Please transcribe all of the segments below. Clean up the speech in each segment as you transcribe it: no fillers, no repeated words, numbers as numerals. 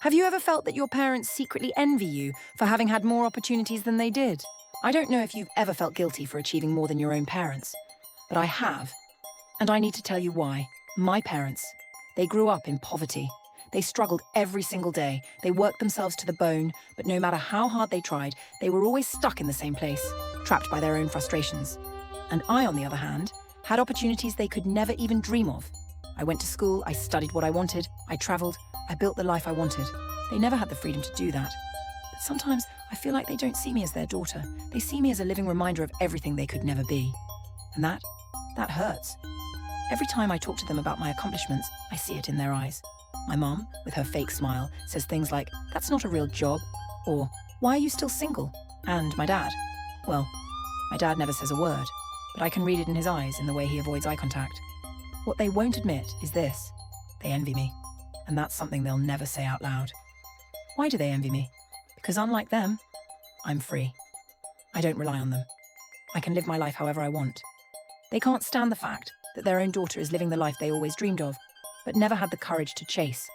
Have you ever felt that your parents secretly envy you for having had more opportunities than they did? I don't know if you've ever felt guilty for achieving more than your own parents, but I have. And I need to tell you why. My parents, they grew up in poverty. They struggled every single day. They worked themselves to the bone, but no matter how hard they tried, they were always stuck in the same place, trapped by their own frustrations. And I, on the other hand, had opportunities they could never even dream of. I went to school, I studied what I wanted, I traveled, I built the life I wanted. They never had the freedom to do that. But sometimes I feel like they don't see me as their daughter. They see me as a living reminder of everything they could never be. And that hurts. Every time I talk to them about my accomplishments, I see it in their eyes. My mom, with her fake smile, says things like, "That's not a real job," or "Why are you still single?" And my dad, well, my dad never says a word, but I can read it in his eyes in the way he avoids eye contact. What they won't admit is this: they envy me, and that's something they'll never say out loud. Why do they envy me? Because unlike them, I'm free. I don't rely on them. I can live my life however I want. They can't stand the fact that their own daughter is living the life they always dreamed of, but never had the courage to chase.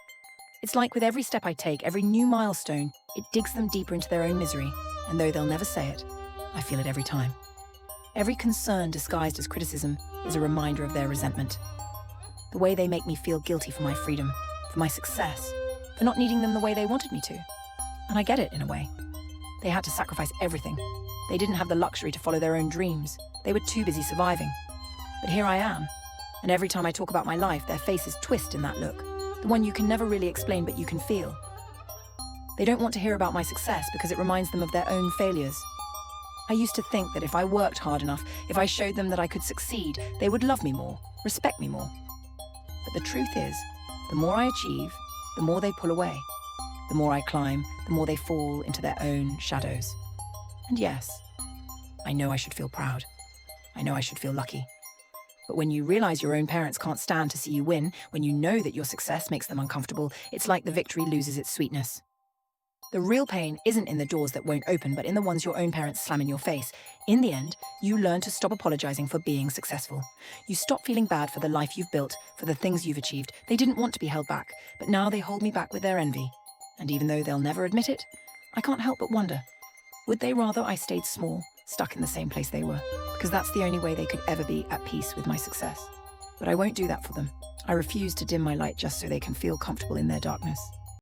It's like with every step I take, every new milestone, it digs them deeper into their own misery, and though they'll never say it, I feel it every time. Every concern disguised as criticism is a reminder of their resentment. The way they make me feel guilty for my freedom, for my success, for not needing them the way they wanted me to. And I get it in a way. They had to sacrifice everything. They didn't have the luxury to follow their own dreams. They were too busy surviving. But here I am, and every time I talk about my life, their faces twist in that look, the one you can never really explain but you can feel. They don't want to hear about my success because it reminds them of their own failures. I used to think that if I worked hard enough, if I showed them that I could succeed, they would love me more, respect me more. But the truth is, the more I achieve, the more they pull away. The more I climb, the more they fall into their own shadows. And yes, I know I should feel proud. I know I should feel lucky. But when you realize your own parents can't stand to see you win, when you know that your success makes them uncomfortable, it's like the victory loses its sweetness. The real pain isn't in the doors that won't open, but in the ones your own parents slam in your face. In the end, you learn to stop apologizing for being successful. You stop feeling bad for the life you've built, for the things you've achieved. They didn't want to be held back, but now they hold me back with their envy. And even though they'll never admit it, I can't help but wonder, would they rather I stayed small, stuck in the same place they were? Because that's the only way they could ever be at peace with my success. But I won't do that for them. I refuse to dim my light just so they can feel comfortable in their darkness.